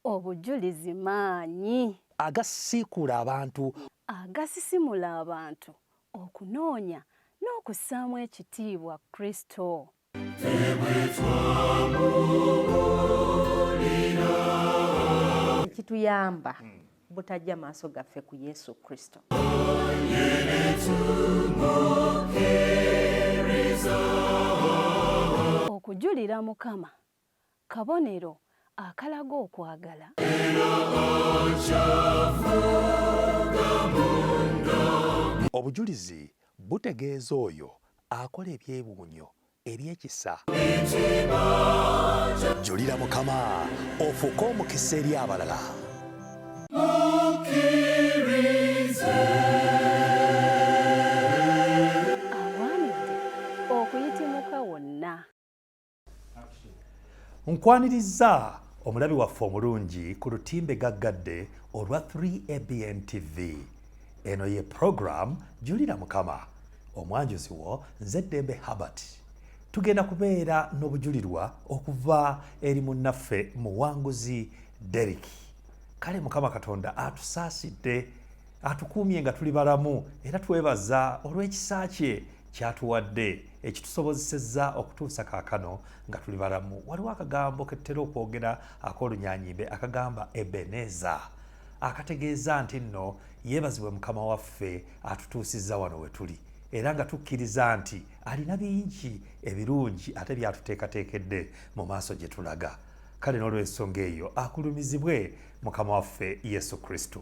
Obujulizi maanyi agasiikula abantu, agasisimula abantu okunoonya n'okussaamu ekitiibwa Kristo. Ekituyamba butajja maaso gaffe ku Yesu Kristo. Okujulira Mukama kabonero akalaga okwagala. obujulizi butegeeza oyo akola ebyewuunyo ebyekisa. Julira Mukama ofuuke omukisa eri abalala. Awaanidde okuyitimuka wonna. Nkwaniriza omulabi waffe omulungi ku lutimbe gaggadde olwa 3ABN TV. Eno ye program Julira Mukama. Omwanjuzi wo nze Ddembe Herbert. Tugenda kubeera n'obujulirwa okuva eri munnaffe Muwanguzi Derrick. Kale Mukama Katonda atusaasidde, atukuumye nga tuli balamu era twebaza olw'ekisa kye kyatuwadde ekitusobozesezza okutuusa kaakano nga tuli balamu. Waliwo akagambo ketutera okwogera ak'olunyanyimbe akagamba Ebeneza, akategeeza nti nno yeebazibwe Mukama waffe atutuusizza wano we tuli, era nga tukkiriza nti alina bingi ebirungi ate byatuteekateekedde mu maaso gye tulaga. Kale n'olw'ensonga eyo akulumizibwe Mukama waffe Yesu Kristo.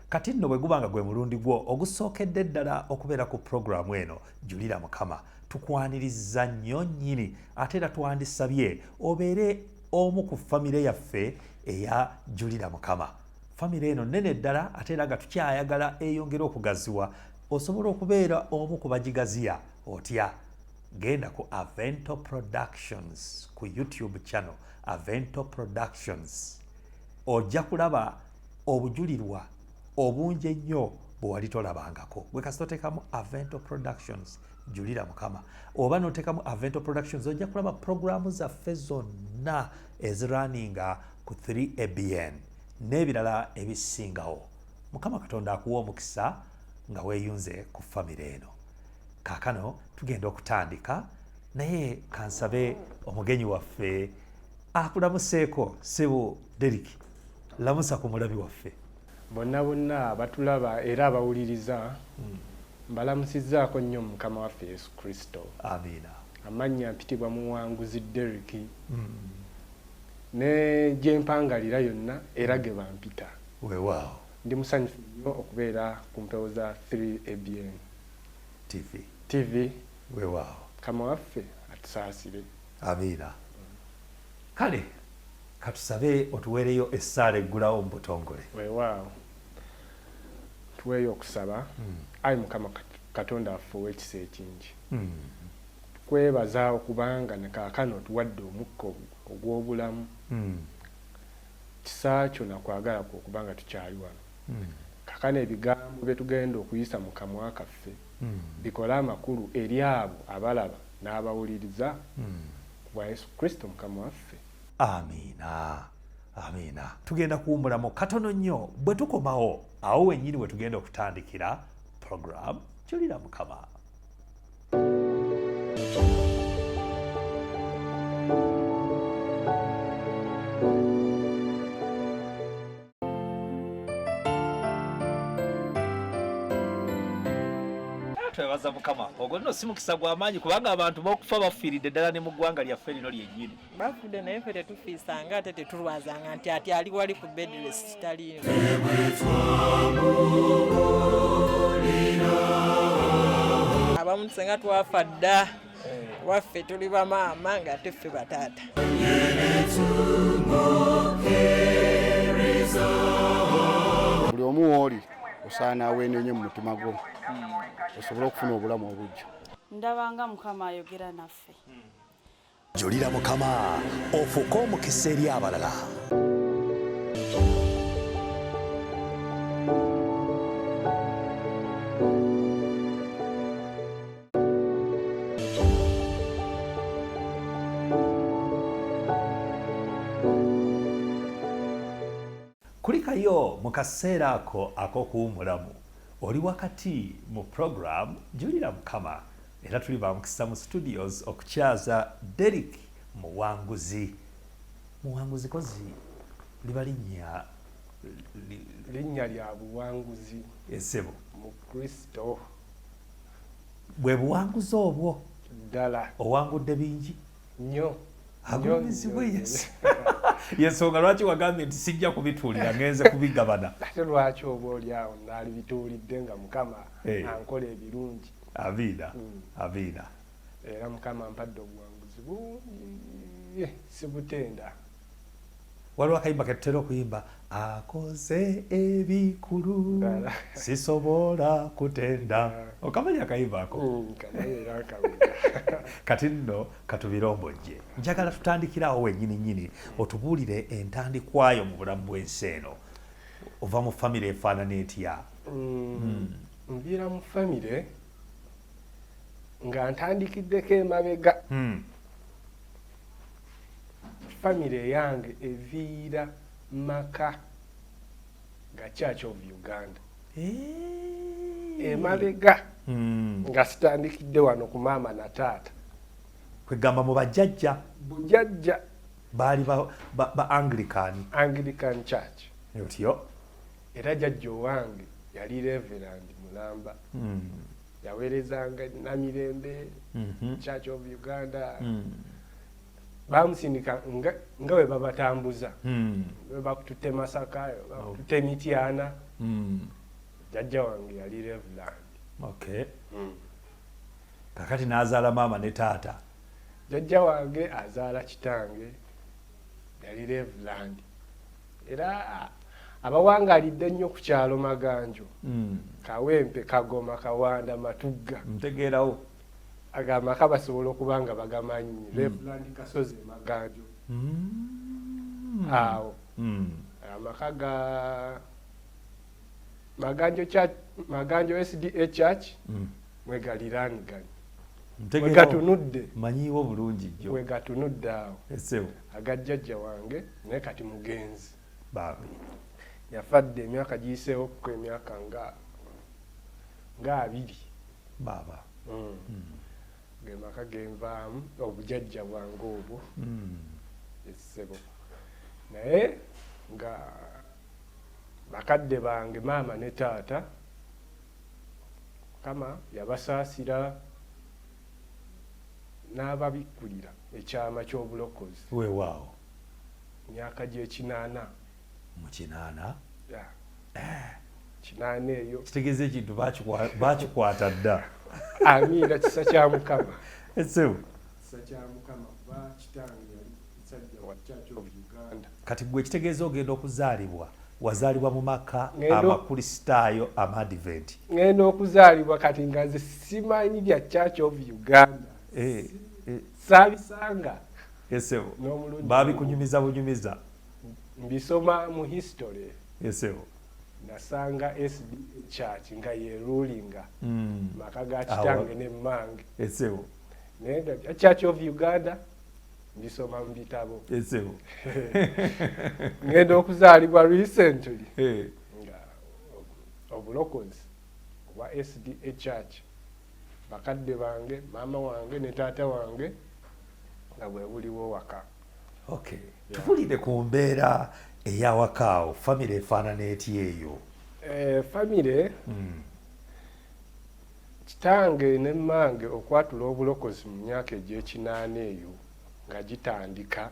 Kati nno bwe guba nga gwe mulundi gwo ogusookedde ddala okubeera ku puroguramu eno Julira Mukama, tukwaniriza nnyo nnyini ate era twandisabye obeere omu ku famire yaffe eya Julira Mukama. Famire eno nnene ddala ate era nga tukyayagala eyongera okugaziwa. Osobola okubeera omu ku bagigaziya otya? Genda ku Avento Productions ku YouTube channel Avento Productions. Ojja kulaba obujulirwa obungi ennyo bwe wali tolabangako. Bwe kasita oteekamu Avento Productions Julira Mukama oba n'oteekamu Avento Productions ojja kulaba programu zaffe zonna eziraninga ku 3ABN n'ebirala ebisingawo. Mukama Katonda akuwa omukisa nga weeyunze ku famire eno. Kaakano tugenda okutandika naye kansabe omugenyi waffe akulamuseeko Ssebo Derrick. Lamusa ku mulabi waffe. Bonna batulaba era abawuliriza mbalamusizzaako nnyo Mukama waffe Yesu Kristo. Amiina. Amannya mpitibwa Muwanguzi Derrick. Ne gye mpangalira yonna era ge bampita. Weewaawo. Ndi musanyufu nnyo okubeera ku mpewo za 3ABN TV. Weewaawo. Mukama waffe atusaasire. Amiina. Kale katusabe otuweereyo essaala eggulawo mu butongole. Weewaawo. Tuweeyo okusaba. Ayi Mukama Katonda waffe ow'ekisa ekingi. Kwebaza okubanga ne kaakano otuwadde omukka ogw'obulamu. Kisa kyo nakwagala kwe okubanga tukyali wano. Kaakano ebigambo bye tugenda okuyisa mu kamwa kaffe bikole amakulu eri abo abalaba n'abawuliriza ku Yesu Kristo Mukama waffe. Amiina. Amiina. Tugenda kuwummulamu katono nnyo bwe tukomawo awo wennyini we tugenda okutandikira program Julira Mukama. Twebaza Mukama. Ogwo nno si mukisa gw'amaanyi kubanga abantu b'okufa bafiiridde ddala ne mu ggwanga lyaffe lino lyennyini. Bafudde naye ffe tetufiisanga ate tetulwazanga nti ati ali wali ku bedrest taliino. Abamu senga twafa dda waffe tuli bamaama nga ate ffe bataata. Buli omu w'oli osaana aweenenye mu mutima gwo osobole okufuna obulamu obujja. Ndabanga Mukama ayogera naffe. Julira Mukama ofuuke omukisa eri abalala. tuddayo mu kaseera ako ak'okuwumulamu. Oli wakati mu program Julira Mukama era tuli bamukisa mu studios okukyaza Derrick Muwanguzi. Muwanguzi kozi liba linnya lya buwanguzi esebo mu Kristo. Bwe buwanguzi obwo Ddala owangudde bingi nnyo agumizibwe Yesu. Yensonga lwaki wagambye nti sijja kubituulira ngenze kubigabana. ate lwaki oba oli awo naali bituulidde nga Mukama ankola ebirungi. Amiina, amiina. Era Mukama ampadde obuwanguzi bungi sibutenda. Waliwo akayimba ketutera okuyimba akoze ebikulu sisobola kutenda. Okamanya akayimba ako? Kanaera akawuga. Kati nno katubirombojje. Njagala tutandikirawo wennyini otubuulire entandikwayo mu bulamu bw'ensi eno. Ova mu famire efaanana etya? Mbiira mu famire nga ntandikiddeko emabega. Famire yange eviira maka ga Church of Uganda. Emabega nga sitandikidde wano ku maama na taata. Kwegamba mu bajjajja Bujjajja baali ba Anglican Church. Otyo. Era jjajja wange yali Reverend Mulamba. Yaweerezanga Namirembe, Church of Uganda. Bamusindika nga we babatambuza. We bakutute Masaka, bakutute Mityana. Jjajja wange yali Reverend. Okay. Kakati n'azaala maama ne taata. Jjajja wange azaala kitange yali Reverend. Era abawangalidde nnyo ku kyalo Maganjo. Kawempe, Kagoma, Kawanda, Matugga. Ntegeerawo. Agamaka basobola okuba nga bagamanyi. Reverend Kasozi Maganjo. Awo. Amaka ga Maganjo SDA Church mwegaliraaniganye. Mwegatunudde. Manyiwo bulungi jjo. Mwegatunudde awo. Esebo. Agajjajja wange naye kati mugenzi. Baabi. Yafadde emyaka giyiseewo ku emyaka nga 2. Baba. Gemaka genvaamu obujjajja bwange obwo. Essebo. Naye nga bakadde bange maama ne taata Mukama yabasaasira n'ababikkulira ekyama ky'obulokozi. Weewaawo. Myaka gy'ekinaana. Mu kinaana? Kinaana eyo. Kitegeeza ekintu baakikwata dda. Amiina, kisa kya Mukama. Esebo. Kisa kya Mukama kuba kitange yali musajja wa Church of Uganda. Kati gwe kitegeeza ogenda okuzaalibwa. Wazaalibwa mu maka amakristaayo amadiventi. Ngenda okuzaalibwa kati nga nze simanyi bya Church of Uganda. Saabisanga. Esebo. Baabikunyumiza bunyumiza. Mbisoma mu history. Esebo. Nasanga SDA Church nga ye rulinga. Maka ga kitange ne mmange. Esebo. Naye nga Church of Uganda mbisoma mu bitabo. Esebo. Ngenda okuzaalibwa recently. Nga obulokozi obwa SDA Church. Bakadde bange, maama wange ne taata wange nga bwe buliwo waka. Okay. Tubulire ku mbeera eyawakaawo, famire efaanana etya eyo? Famire kitange ne mmange okwatula obulokozi mu myaka egy'ekinaana eyo nga gitandika.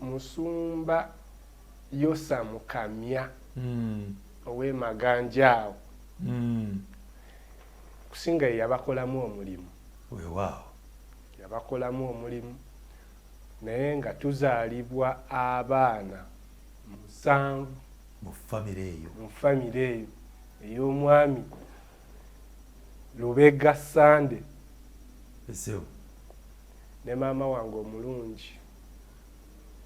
Musumba Yosa Mukamya ow'e Maganja awo. Kusinga ye yabakolamu omulimu. Weewaawo. Yabakolamu omulimu naye nga tuzaalibwa abaana 7 mu famire eyo. Mu famire eyo ey'omwami Lubega Sande. Esebo. Ne maama wange omulungi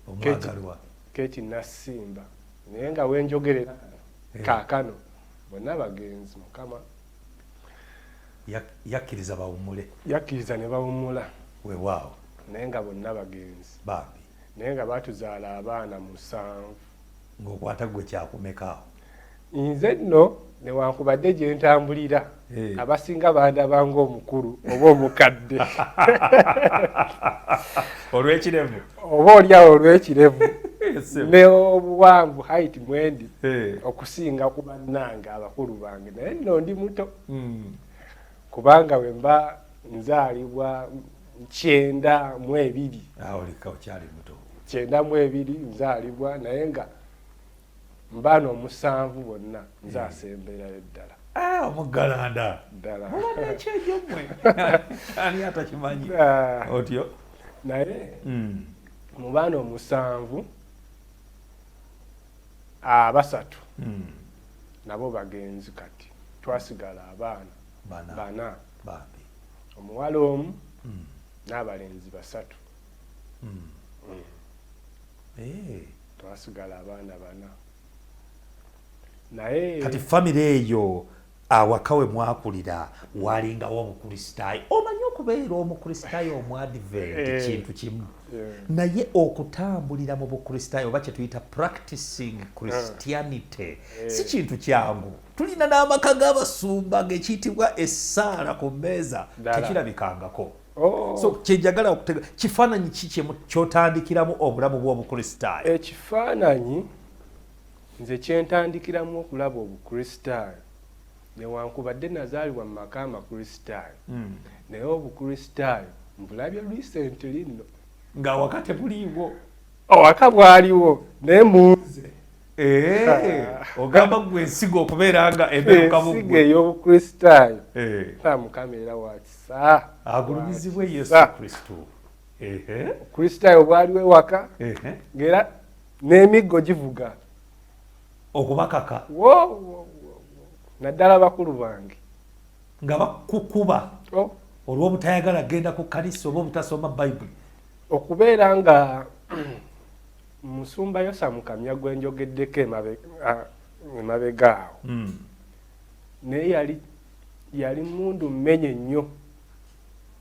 omwagalwa Keti Nasimba. Naye nga wenjogerera kaakano bonna bagenzi Mukama yakkiriza bawummule. Yakkiriza ne bawummula. weewaawo naye nga bonna bagenzi bambi naye nga batuzaala abaana 7 ng'okwata gwe kyakumekaawo nze nno newankubadde gye ntambulira abasinga bandabanga omukulu oba omukadde olw'ekirevu oba olyawo olw'ekirevu ne obuwanvu height mwendi okusinga ku bannange abakulu bange naye nno ndi muto kubanga bwe mba nzaalibwa 9 olika okyali muto 9 nzaalibwa naye nga mbaana 7 bonna nzasemberayo ddala omuggalanda ddala ekyejo mmwe ani atakimanyi otyo naye mu baana 7 abasatu nabo bagenzi kati twasigala abaana bana bambi omuwala omu n'abalenzi 3 twasigala abaana bana naye kati famire eyo awaka we mwakulira walingawo omukristaayo omanyi okubeera omukristaayo omwadvent kintu kimu naye okutambulira mu bukristaayo oba kyetuyita practicing christianity si kintu kyangu tulina n'amaka g'abasumba ng'ekiyitibwa essaala ku mmeeza tekirabikangako so kyenjagala okutega kifaananyi ki kyotandikiramu obulamu bw'obukristaayo ekifaananyi nze kyentandikiramu okulaba obukristaayo newankubadde nazaalibwa mu maka amakristaayo naye obukristaayo mbulabye recently nno ng'awaka tebuliiwo awaka bwaliwo naye munze ogamba gwe ensigo okubeera nga eberuka mu ensigo ey'obukristaayo Mukama era wakisa agulumizibwe Yesu Kristo obukristaayo bwaliwo ewaka ng'era n'emiggo givuga okubakaka naddala bakulu bange nga bakukuba olw'obutayagala genda ku kanisa oba obutasoma bayibuli okubeera nga musumba yosamu kamya gwe njogeddeko emabega awo naye yali mundu mmenye nnyo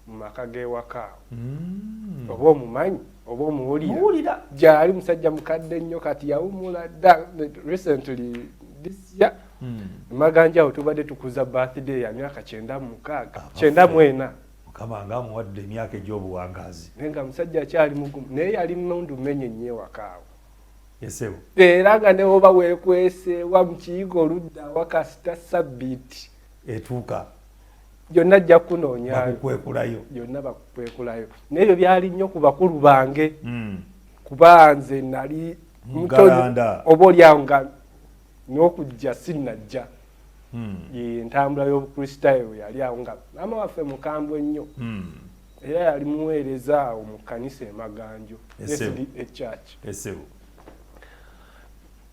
mu maka g'ewaka awo oba omumanyi oba omuwulira gyali musajja mukadde nnyo kati yawumula dda recently this year emaganja awo tubadde tukuza birthday ya myaka 94 Mukama nga amuwadde emyaka egy'obuwangaazi naye nga musajja akyali mugumu naye yali mundu mmenye nnyo ewaka awo yesewo era nga ne oba weekweseewa mu kiyigo oludda wakasita sabbiiti etuuka gyonna ajja kunoonyayo bakukwekulayo byonna bakukwekulayo naye ebyo byali nnyo ku bakulu bange kuba nze nali mugalanda oba olyawo nga n'okujja sinnajja entambula y'obukristaayo yali awo nga maama waffe mukambwe nnyo era yali muweereza awo mu kkanisa emaganjo ekyaki esewo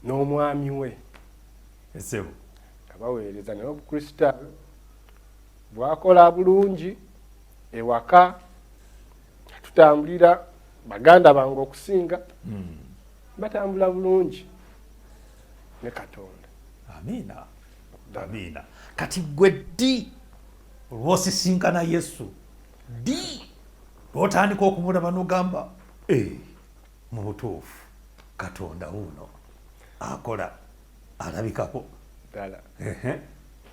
n'omwami we esewo nga baweereza naye obukristaayo bwakola bulungi ewaka tutambulira baganda bange okusinga batambula bulungi ne Katonda amiina kati gwe ddi olw'osisinkana Yesu ddi lw'otandika okumulaba n'ogamba mu butuufu Katonda wuuno akola alabikako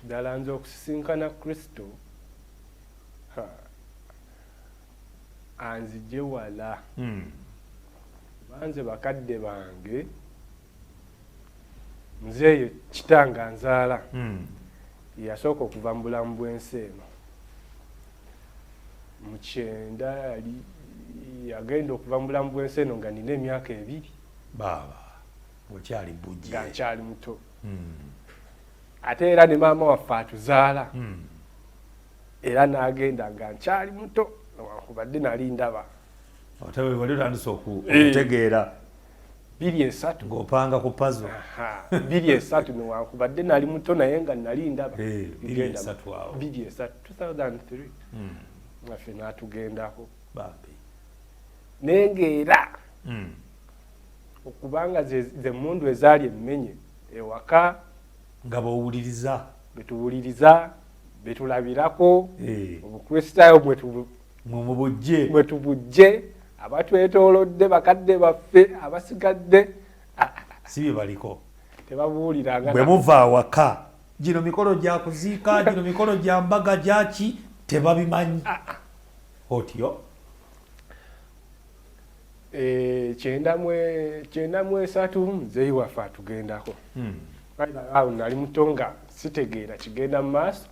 ddala nze okusisinkana Kristo anzije wala banze bakadde bange nzeeyo kitanga nzaala yasooka okuva mu bulamu bw'ensi eno mu 9 yagenda okuva mu bulamu bw'ensi eno nga nina emyaka 2 baaba okyali bujje nga nkyali muto ate era ne maama waffe atuzaala era n'agenda nga nkyali muto wankubadde nali ndaba otewe wali otandise okutegeera 2-3 ng'opanga ku puzzle 2-3 newankubadde nali muto naye nga nali ndaba 2-3 awo 2-3 2003 naffe n'atugendako bambi naye ng'era okubanga ze mundu ezaali emmenye ewaka nga bowuliriza betuwuliriza betulabirako obukristaayo mubujje mwe tubujje abatwetoolodde bakadde baffe abasigadde sibi baliko tebabuuliranga bwe muva awaka gino mikolo gya kuziika gino mikolo gya mbaga gyaki tebabimanyi otyo kyenda mu esatu muzeeyi waffe atugendako awo nali muto nga sitegeera kigenda mu maaso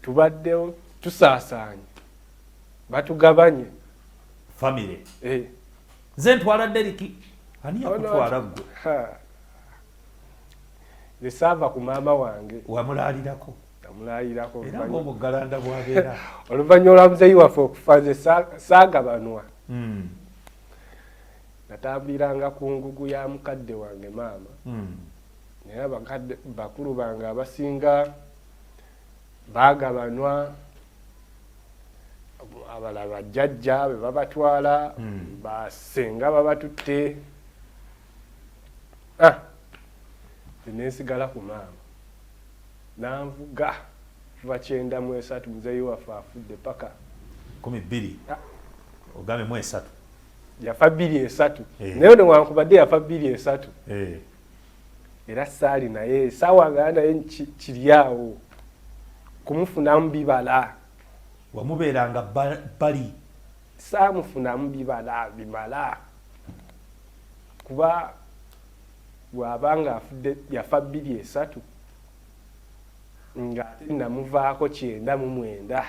tubaddewo tusaasaanye batugabanye famire nze ntwala Derrick ani yakutwala gwe nze saava ku maama wange wamulaalirako namulayirako era ng'omugalanda bwabeera oluvannyuma lwa muzeeyi waffe okufa nze saagabanwa natambuliranga ku ngugu ya mukadde wange maama naye bakulu bange abasinga baagabanwa abalala bajjajja be babatwala basenga babatutte nesigala ku maama nanvuga kuva 93 muzeeyi waffe afudde paka 12 ogambe mu 3 yafa 23 naye newankubadde yafa 23 era saali naye saawagala naye kiryawo kumufunamu bibala wamubeeranga bali saamufunamu bibala bimala kuba bw'abanga afudde yafa 23 nga ate namuvaako 99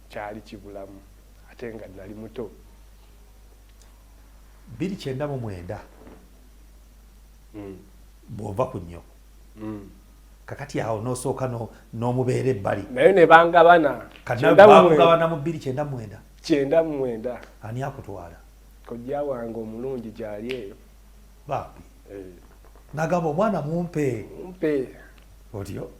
kyali kibulamu ate nga nali muto 299 bw'ova ku nnyo kakati awo n'osooka n'omubeera ebbali naye ne bangabana kanabagabana mu 299 ani akutwala kojja wange omulungi gyali eyo bambi nagamba omwana mumpe otyo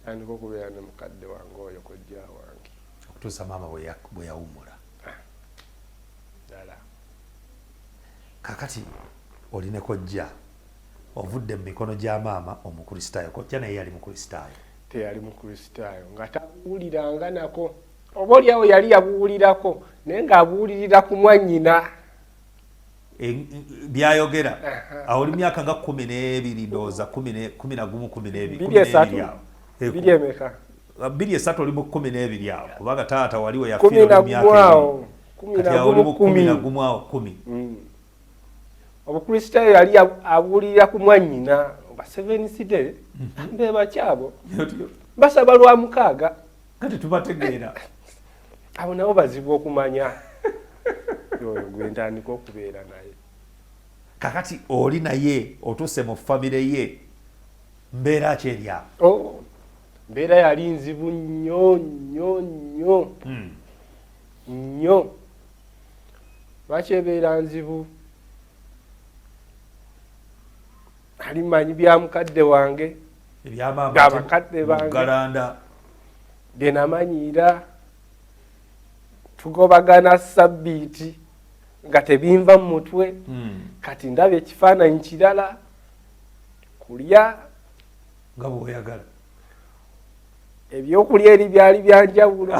andika okubeera ne mukadde wange oyo kojja wange okutuusa maama bwe yawumula ddala kakati oli ne kojja ovudde mu mikono gya maama omukristaayo kojja naye yali mukristaayo teyali mukristaayo nga tabuuliranga nako oba oliawo yali yabuulirako naye ng'abuulirira ku mwannyina byayogera awo oli myaka nga 12 ndowooza 11 emeka 23 oli mu 12 awo kubanga taata waliwo yafiira emyaka kati awo oli mu 11 awo 10 obukristaayo yali abuulirira ku mwannyina ba 7 side mbe bakyabo basaba lwa 6 kati tubategeera abo nabo bazibu okumanya oyo gwe ntandika okubeera naye kakati oli naye otuuse mu famire ye mbeera ki eri awo mbeera yali nzibu nnyo lwaki ebeera nzibu ali manyi bya mukadde wange byabakadde bange bye namanyiira tugobagana sabbiiti nga tebinva mu mutwe kati ndaba ekifaananyi kirala kulya nga bw'oyagala ebyokulya eri byali byanjawulo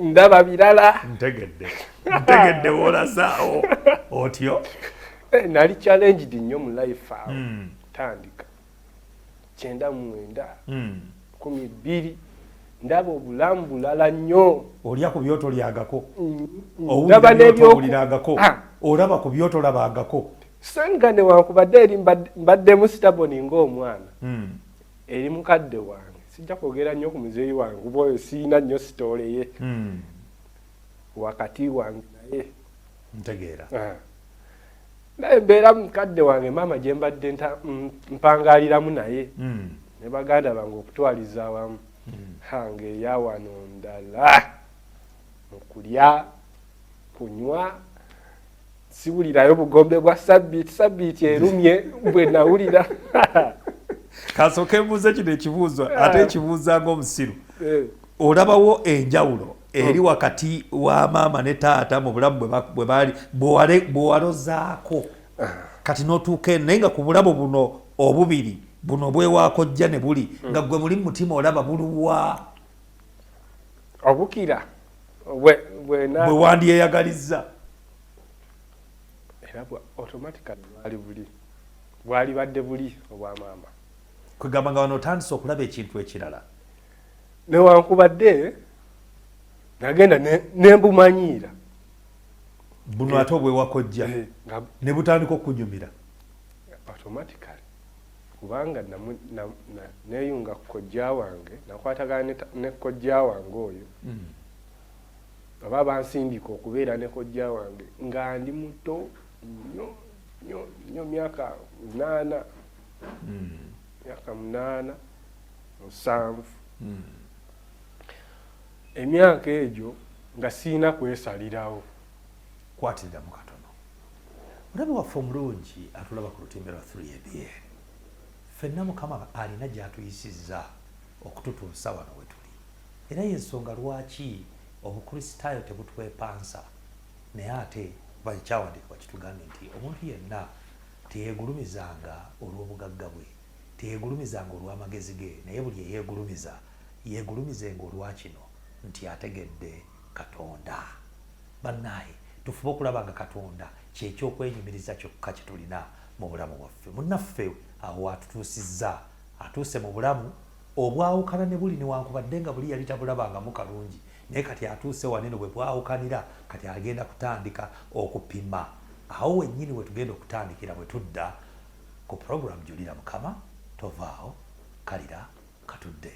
ndaba birala ntegedde woolazaawo otyo nali challenged nnyo mu life awo tandika 99 12 ndaba obulamu bulala nnyo olya ku byotolyagako ndaba owuliragako olaba ku byotolabangako senga newankubadde eri mbaddemu sitaboni ng'omwana eri mukadde wange sijja kwogera nnyo ku muzeeyi wange kuba oyo siina nnyo sitooleye wakati wange naye ntegeera naye mbeera mukadde wange maama gye mbadde mpangaaliramu naye ne baganda bange okutwaliza awamu hange eyawano ndala mukulya kunywa siwulirayo bugombe bwa sabbiiti erumye bwe nawulira kasooka embuuza kino ekibuuzo ate ekibuuza ng'omusiru olabawo enjawulo eri wakati wa maama ne taata mu bulamu bwe baali bwewalozaako kati n'otuuka eno naye nga ku bulamu buno obubiri buno bwewaako jja ne buli nga gwe muli mu mutima olaba buluwa obukira bwe wandyeyagalizza era automatically bwali badde buli obwa maama kwegamba nga wano otandise okulaba ekintu ekirala newankubadde nagenda nembumanyiira buno ate obwewakojja ne butandika okunyumira automatically kubanga neyunga kukojja wange nakwatagana ne kojja wange oyo baba bansindika okubeera ne kojja wange nga ndi muto nnyo myaka 8 myaka 8 7 emyaka egyo nga siina kwesalirawo kwatiriramu katono mulabe waffe omulungi atulaba ku lutimbe lwa 3ABN ffenna Mukama alina gy'atuyisizza okututuusa wano we tuli era y'ensonga lwaki obukristaayo tebutwepansa naye ate bakyawandiikibwa kitugambye nti omuntu yenna teyeegulumizanga olw'obugagga bwe teyeegulumizanga olw'amagezi ge naye buli eyeegulumiza yeegulumizenga olwa kino nti ategedde Katonda. Bannaaye tufube okulaba nga Katonda kyekyokweyumiriza kyokka kye tulina mu bulamu bwaffe. Munnaffe awo atutuusizza atuuse mu bulamu obwawukana ne buli newankubadde nga buli yali tabulabangamu kalungi naye kati atuuse wanene bwe bwawukanira kati agenda kutandika okupima. Awo wennyini we tugenda okutandikira bwe tudda ku program Julira Mukama tovaawo kalira katudde.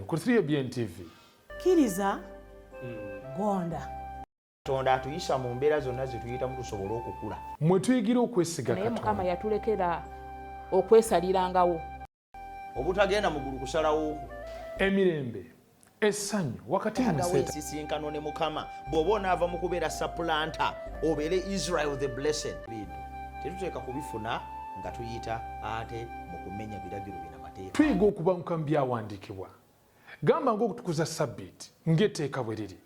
Ku 3ABN TV kkiriza gonda Katonda atuyisa mu mbeera zonna zetuyitamu tusobole okukula. mwe tuyigira okwesiga naye Mukama Katonda yatulekera okwesalirangawo Obutagenda mugulu kusalawo emirembe essanyu wakati mu agawo seeta ensisinkano ne Mukama bw'oba onaava mu kubeera supplanter obeere Israel the blessed. Bintu tetuteeka kubifuna nga tuyita ate mu kumenya biragiro binamateeka. tuyiga okubanguka mu byawandiikibwa gamba ng'okutukuza sabbiiti ng'etteeka bwe liri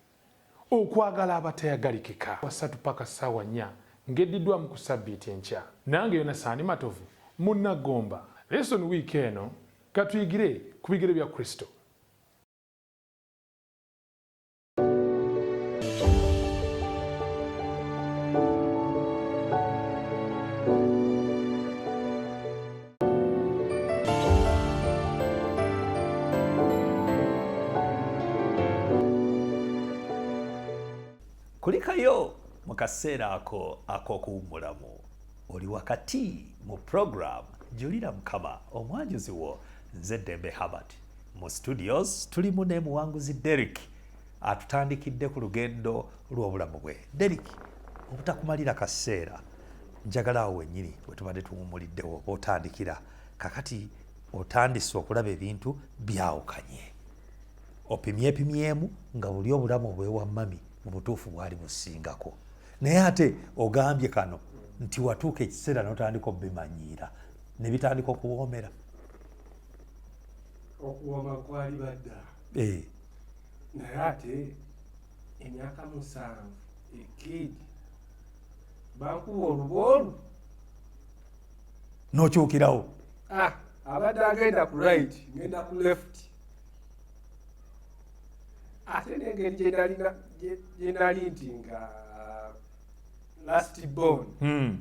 okwagala abatayagalikika 3 paka ssaawa 4 ng'eddiddwamu ku sabbiiti enkya. Nange Yonasaani Matovu munnagomba lesson week eno katuyigire ku bigere bya Kristo. Kulikayo mu kaseera ako ak'okuwummulamu oli wakati mu program Julira Mukama omwanjuzi wo nze Dembe Habert. Mu studios tulimu ne Muwanguzi Derrick atutandikidde ku lugendo lw'obulamu bwe. Derrick, obutakumalira kaseera njagala awo wennyini bwe tubadde tuwummuliddewo otandikira kakati otandise okulaba ebintu byawukanye opimyepimyemu nga buli obulamu obwewa mami mu butuufu bwali busingako naye ate ogambye kano nti watuuka ekiseera n'otandika obimanyiira ne bitandika okuwoomera. okuwoma kwali badda naye ate emyaka 7 ekidi bankuba oluboolu n'okyukirawo abadde agenda ku right ngenda ku left ate n'engeri gye nali nti nga last born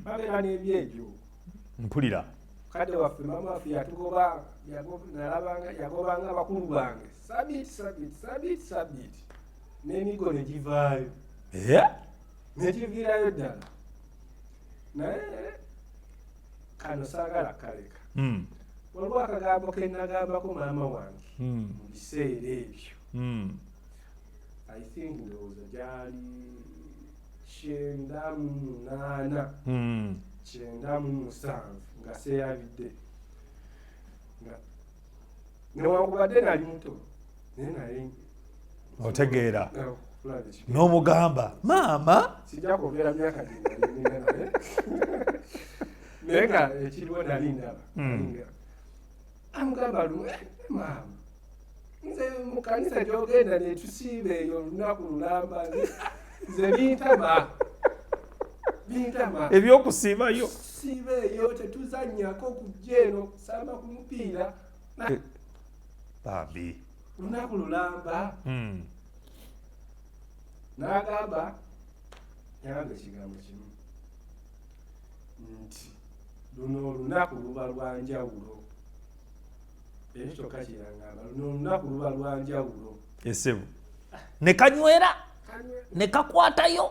babeera n'ebyejo mpulira kadde waffe mama waffe yagobanga bakulu bange sabiti n'emigo ne givaayo ne giviirayo ddala naye kano saagala kaleka waliwo akagambo ke nagambako maama wange mu biseera ebyo I think ndowooza gyali 98 97 nga seeyabidde newankubadde nali muto naye naye otegeera n'omugamba maama sijja kwogera myaka gyenalina naye naye nga ekiriwo nali ndaba amugamba maama nze mu kanisa gy'ogenda ne tusiiba eyo olunaku lulamba nze bintama ebyokusiibayo siiba eyo tetuzannyako kujja eno kusamba ku mupiira bambi lunaku lulamba n'agamba yagamba ekigambo kimu nti luno olunaku luba lwa njawulo ekyo kyokka kyeyagamba luno olunaku luba lwa njawulo esebo ne kanywera ne kakwatayo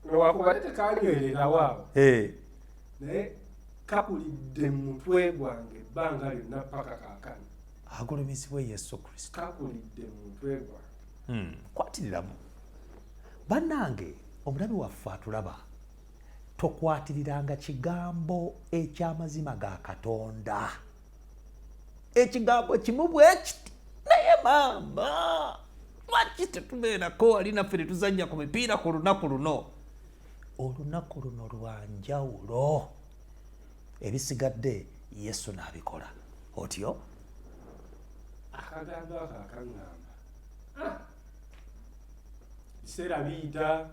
newakubate tekanywererawo awo naye kakulidde mu mutwe gwange ebbanga lyonna paka kaakano agulumizibwe yesu kristo kakulidde mu mutwe gwange kwatiriramu bannange omulabi waffe atulaba tokwatiriranga kigambo eky'amazima ga katonda ekigambo kimu bwekiti naye maama lwaki tetubeerako wali naffe ne tuzannya ku mipiira ku lunaku luno olunaku luno lwa njawulo ebisigadde yesu n'abikola otyo akagambo ako akaŋŋamba biseera biyita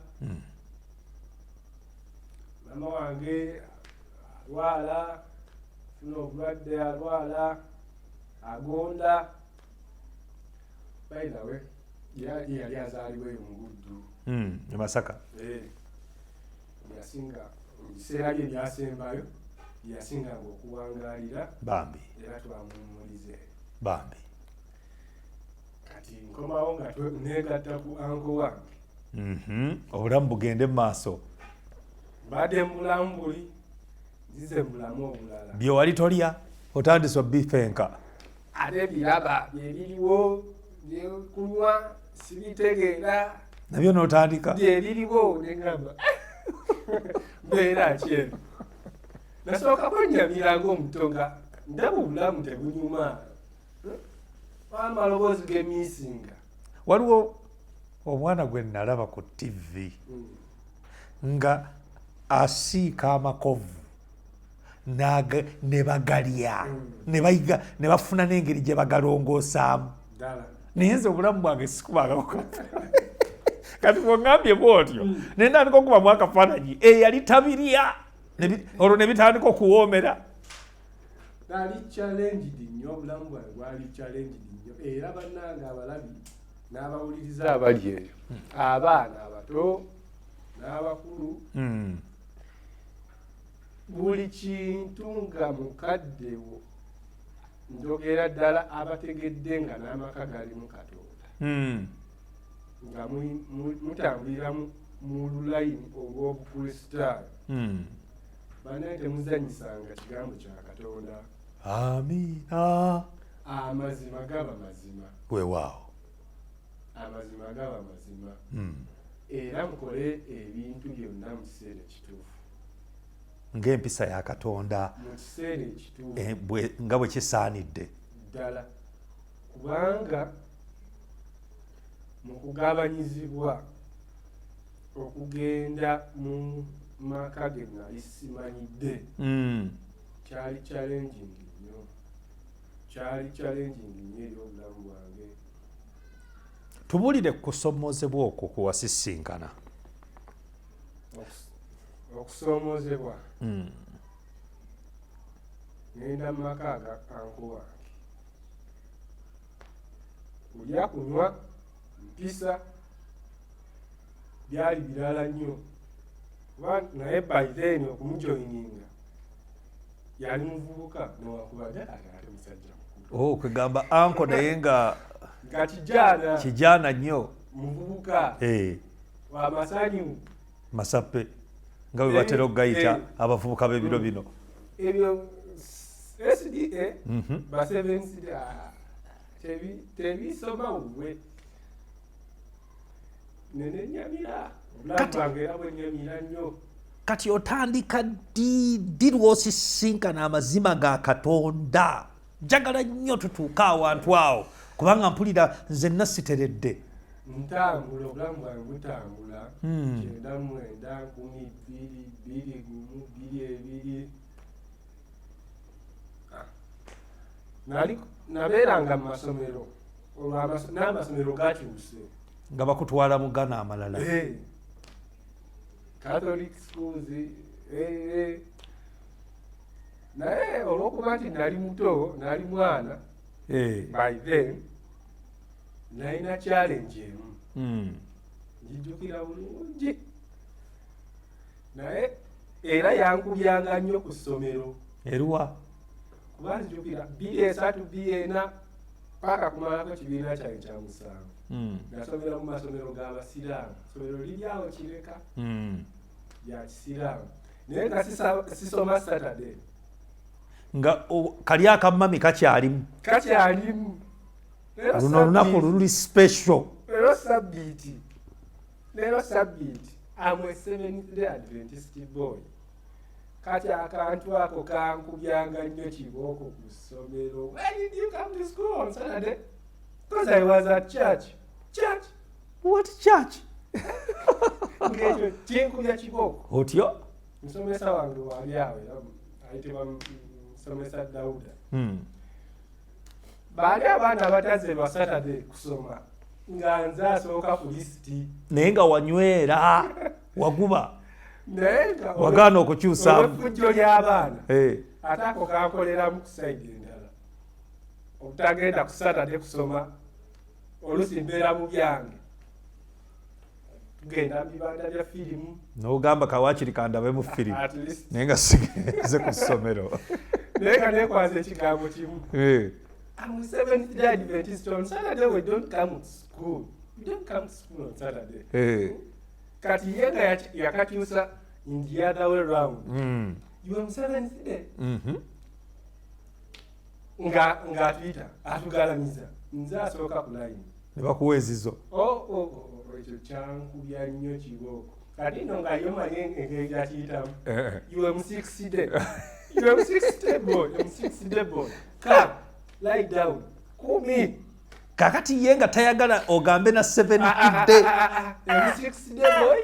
mama wange alwala funa obulwadde alwala agonda bayinawe yali azaalibwa eyo muguddu emasaka yasinga ebiseera bye byasembayo yasinganga okuwangaalira bambi era twamuwumulize bambi kati nkomawo nga negatta ku anko wange obulamu bugende mu maaso mbadde mubulamu buli nzize mubulamu obulala bye wali tolya otandise obifenka ate biraba byebiriwo byekunywa sibitegeera nabyo n'otandika byebiriwo negamba mbeera kyeno nasooka kwenyamiranga omutonga ndaba obulamu tebunyuma amaloboozi gemiisinga waliwo omwana gwe nalaba ku tv nga asiika amakovu ne bagalya ne bafuna n'engeri gye bagalongoosaamu naye nze obulamu bwange sikubangako kati bwongambye bwotyo naye ntandika okubamu akafaananyi eyali tabirya olwo ne bitandika okuwoomera nali challenged nnyo obulamu bwange bwali challenged nnyo era bannange abalabi n'abawuliriza abali eyo abaana abato n'abakulu buli kintu nga mukaddewo njogera ddala abategedde nga n'amaka galimu katonda nga mutambulira mu lulayini olw'obukristaayo banaye temuzanyisanga kigambo kya katonda amiina amazima gaba mazima weewaawo amazima gaba mazima era mukole ebintu byonna mu kiseera ekituufu ng'empisa ya katonda mu kiseera ekituufu nga bwe kisaanidde ddala kubanga mu kugabanyizibwa okugenda mu maka ge nali simanyidde kyali challenging nnyo eri obulamu bwange tubuulire kusomozebwa okwo kuwasisinkana okusoomozebwa ngenda mu maka aga anko wange kulya kunywa mpisa byali birala nnyo naye by then okumujoyininga yali muvubuka newakubadde ate musajja mukulu kwegamba anko naye nga kijaana nnyo muvubuka wamasanyu masappe nga bwe batera okugayita abavubuka b'ebiro bino ebyo SDA basebensida tebisoma wuwe nenenyamira obulamu bwange era bwenyamira nnyo kati otandika ddi lwosisinkana amazima ga katonda njagala nnyo tutuuke awantu awo kubanga mpulira nze nasiteredde ntambula obulamu bwange butambula 99 10 2 2 2 nabeeranga mu masomero n'amasomero gakyuse nga bakutwala mu gana amalala. Catholic schools naye olw'okuba nti nali muto nali mwana by then nalina challenge emu njijjukira bulungi naye era yankubyanga nnyo ku ssomero. Eruwa? Kuba nzijjukira B3 B4 paka kumalako kibiina kyange kya musanvu. Nasomera mu masomero g'abasiraamu. Somero liryawo Kireka lya kisiraamu. Naye nga sisoma Saturday. Nga kali akamami kakyalimu. Kakyalimu. Luno olunaku luli special. Leero Sabbiiti. I'm a Seventh-day Adventist boy. Kati akantu ako kankubyanga nnyo kibooko ku ssomero. Why did you come to school on Saturday? Because I was at church. Church? What church? Ngekyo kinkubya kibooko. Otyo? Musomesa wange wali awo ayitibwa musomesa Dawuda. Baali abaana abatazze Saturday kusoma nga nze asooka ku lisiti. Naye nga wanywera waguba. Naye nga wagaana okukyusaamu olw'effujjo ly'abaana ate ako kankoleramu ku sayidi endala obutagenda ku Saturday kusoma oluusi mbeera mu byange tugenda mu bibanda bya firimu n'ogamba kawaakiri kandabe mu firimu naye nga sigenze ku ssomero naye nga neekwaza ekigambo kimu I'm Seventh-day Adventist. On Saturday we don't come to school. We don't come to school on Saturday. Kati yenga yakakyusa in the other way round. You are Seventh day. Nga twita atugalamiza nze asooka ku line. Ne bakuwa ezizo. Ekyo kyankubya nnyo kibooko. Kati nno nga yomanyi engeri gyakiyitamu. You are M60 day. You are M60 boy. M60 boy. Come. Lie down. Kumi. Kakati yenga tayagala ogambe na 70 day. 6 day boy.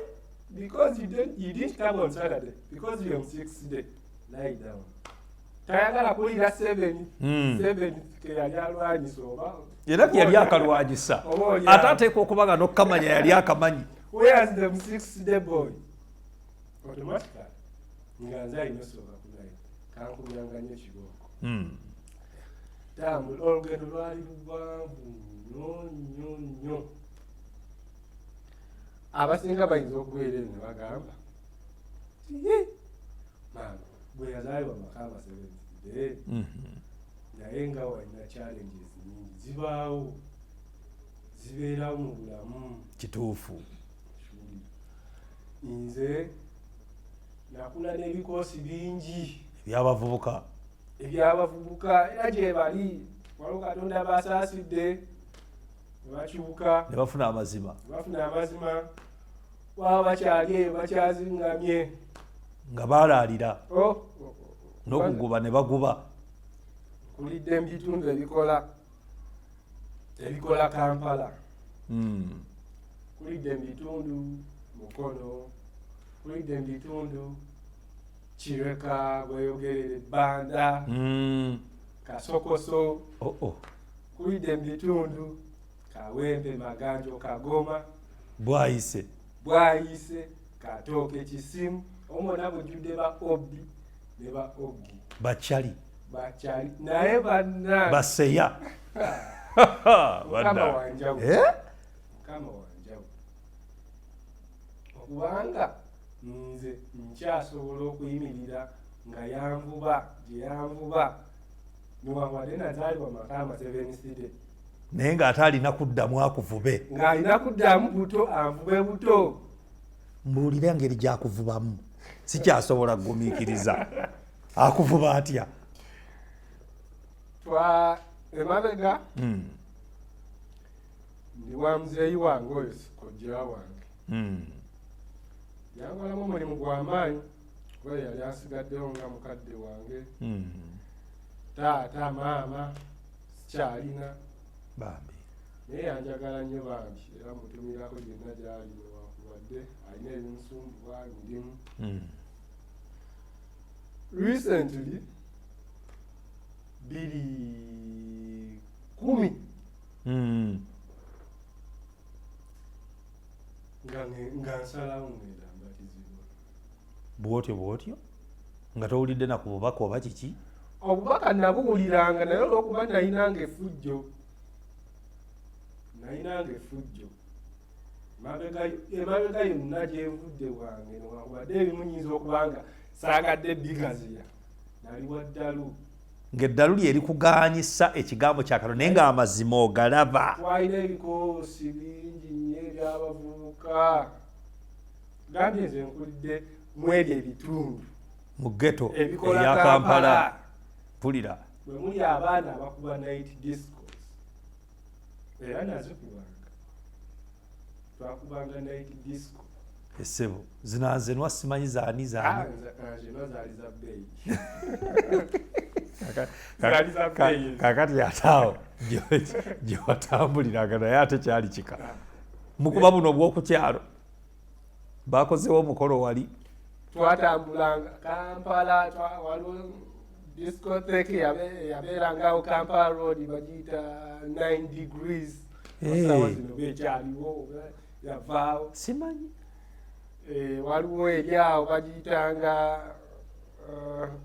Because you didn't come on Saturday. Because you're 6 day. Lie down. Tayagala kulira 7. 7 ke yali alwanyisa oba. Era yali akalwanyisa. Ate ateekwa okuba nga n'okkamanya yali akamanyi. Where's the 6 day boy? Automatically. Nga nze alina osooka kulayi. Kankubyanga nnyo kibooko. Tambula olugendo lwali luwanvu nnyo. Abasinga bayinza okubeera ne bagamba maama bwe yazaalibwa Mukama Seventh-day naye nga walina challenges nyingi zibaawo zibeerawo mu bulamu. Kituufu. Nze nakula n'ebikoosi bingi eby'abavubuka era gye bali waliwo Katonda basaasidde ne bakyuka ne bafuna amazima waba bakyali eyo bakyazingamye nga baalaalira n'okuguba ne baguba. Kulidde mu bitundu ebikola Kampala, kulidde mu bitundu Mukono, kulidde mu bitundu Kireka bweyogerere Banda, Kasokoso, kulidde mu bitundu Kawempe, Maganjo, Kagoma, Bwayise, Katooke, Kisimu, omwonna bujjudde ba Obi ne ba Ogi. Bakyali naye banna baseya. Mukama wanjawulo. Okubanga nze nkyasobola okuyimirira nga yanvuba gye yanvuba newankubadde nazaalibwa Mukama Seventh-day naye ng'ate alina kuddamu akuvube. Ng'alina kuddamu buto anvube buto. Mbuulira engeri gy'akuvubamu sikyasobola kugumiikiriza. Akuvuba atya? Emabega ndi wa muzeeyi wange oyo kojja wange. Yankolako omulimu gw'amaanyi kuba yali asigaddewo nga mukadde wange. Taata maama sikyalina bambi naye yanjagala nnyo bambi era mutumirako gyonna gyali newankubadde alina ebimusumbuwa mirimu. Recently 210 nga nsalawo ngenda mbatizibwa. bwotyo nga towulidde naku bubaka oba kiki? Obubaka nabuwuliranga naye olwokuba nayinanga effujjo emabega yonna gyenvudde wange newankubadde ebimu nyinza okubanga saagadde bigaziya nali waddalu ng'eddalu lye likuganyisa ekigambo kya Katonda naye ng'amazima ogalaba. twalina ebikoosi bingi nnyo ebyabavubuka gambye nze nkulidde mu ebyo ebitundu mu ghetto ebikola eya Kampala. Pulira bwe muli abaana abakuba night discos era nazikubanga twakubanga night disco essebo zinanzenwa simanyi zaani zaani zino zaali za bbeeyi kakati ataawo gye watambuliraga naye ate kyali kika mukuba buno obw'okukyalo bakozewo omukolo wali twatambulanga Kampala waliwo discotheque yabeerangawo Kampala road bagiyita 9 degrees sawa zino bekyaliwo yavaawo simanyi waliwo eryawo bagiyitanga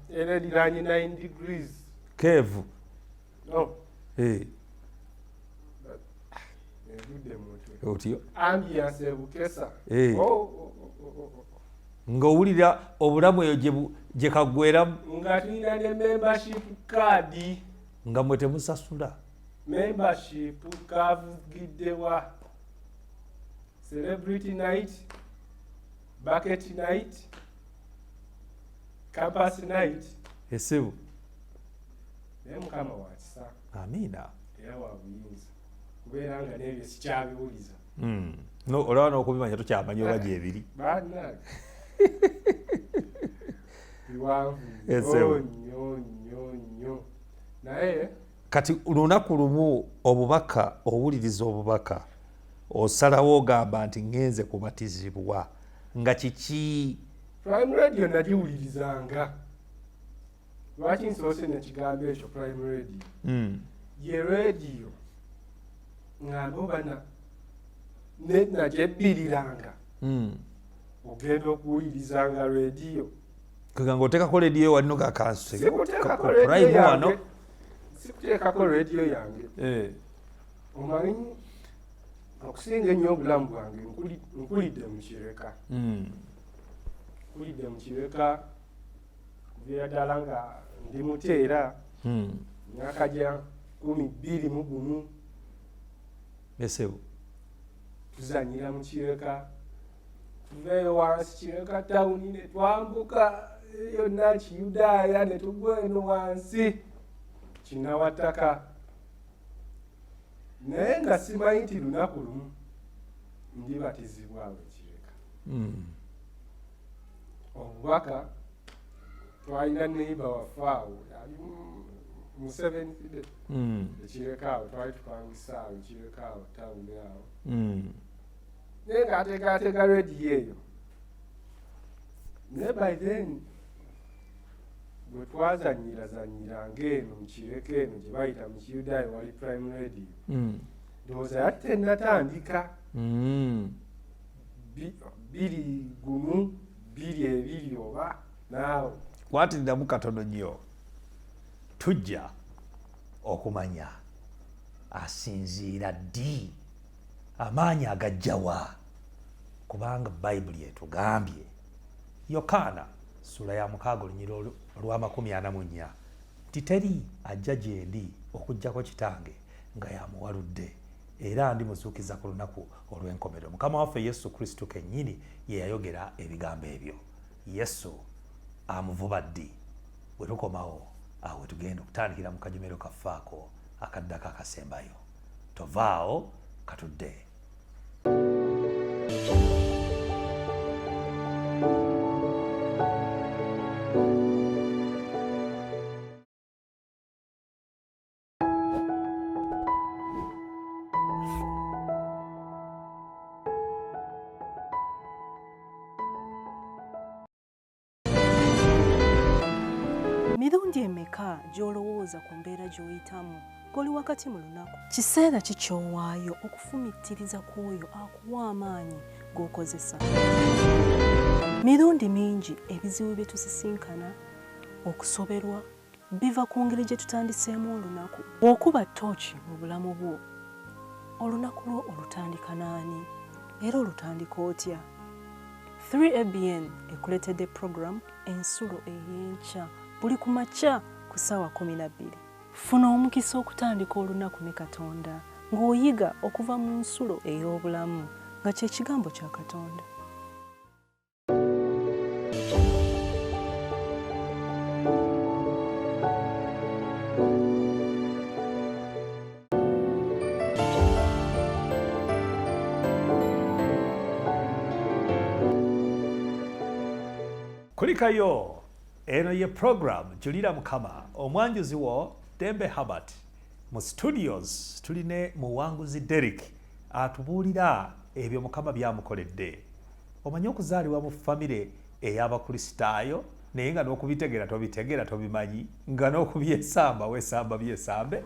era eriranye 9 degrees kevu evudde mutwe otyo ambiance ebukesa ng'owulira obulamu eyo gye kaggweramu nga tulina ne membership card nga mwe temusasula membership kavugiddewa celebrity night, bucket night, campus night. Essebo naye Mukama wa kisa. Amiina. Era wa buyinza kubeera nga n'ebyo sikyabiwuliza. No, olaba n'okubimanya tokyamanyi oba gyebiri. Banna biwanvu nnyo naye kati lunaku lumu obubaka owuliriza obubaka osalawo ogamba nti ngenze kubatizibwa nga kiki? Prime Radio nagiwulirizanga. Lwaki nsoose nekigambo ekyo Prime Radio? Ye radio nga bobana nagyebbiriranga ogenda okuwulirizanga radio. Kaganga oteekako radio walino gakansu sikuteekako radio yange. Sikuteekako radio yange. Omanyi okusinga ennyo obulamu bwange nkulidde mu kireka. Nkulidde mu kireka kubeera ddala nga ndi muteera myaka gya 21. Essebo tuzanyira mu kireka tuveeyo wansi kireka tawuni ne twambuka yonna Kiyudaaya ne tugwa eno wansi Kinawataka. Naye nga simanyi nti lunaku lumu ndibatizibwa awo ekireka. Obubaka twalina neiba waffe awo yali mu 7th ekireka awo twali tupangisa awo ekireka awo tawuni awo. Naye ng'ateekateeka rediyo eyo. Naye by then bwe twazanyiranga eno mu kireka eno gye bayita mu Kiyudaaya wali Prime Radio. Ndowooza yali tennatandika. 2-1-2 oba naawe. Kwatiriramu katono nnyo. Tujja okumanya asinziira ddi, amaanyi agajjawa, kubanga Bayibuli etugambye Yokaana ssula ya 6 olwa 44 nti teri ajja gye ndi okuggyako kitange nga yamuwaludde era ndimuzuukiza ku lunaku olw'enkomerero. Mukama waffe Yesu Kristo kennyini ye yayogera ebigambo ebyo. Yesu amuvuba ddi. Bwe tukomawo awo tugenda okutandikira mu kajumero kaffe ako akaddako akasembayo. Tovaawo katudde. Mirundi emeka kyokka gy'olowooza ku mbeera gy'oyitamu ng'oli wakati mu lunaku. Kiseera ki ky'owaayo okufumittiriza ku oyo akuwa amaanyi g'okozesa. Mirundi mingi ebizibu bye tusisinkana, okusoberwa, biva ku ngeri gye tutandiseemu olunaku. Bw'okuba ttooki mu bulamu bwo, olunaku lwo olutandika n'ani era olutandika otya? 3ABN ekuleetedde program ensulo ey'enkya buli ku makya ku ssaawa 12. Funa omukisa okutandika olunaku ne Katonda ng'oyiga okuva mu nsulo ey'obulamu nga kye kigambo kya Katonda. Kulikayo eno ye program Julira Mukama omwanjuzi wo Dembe Habat mu studios tuline Muwanguzi Derrick atubuulira ebyo Mukama byamukoledde. Omanyi okuzaalibwa mu famire ey'abakristaayo naye nga n'okubitegeera tobimanyi nga n'okubyesamba weesamba byesambe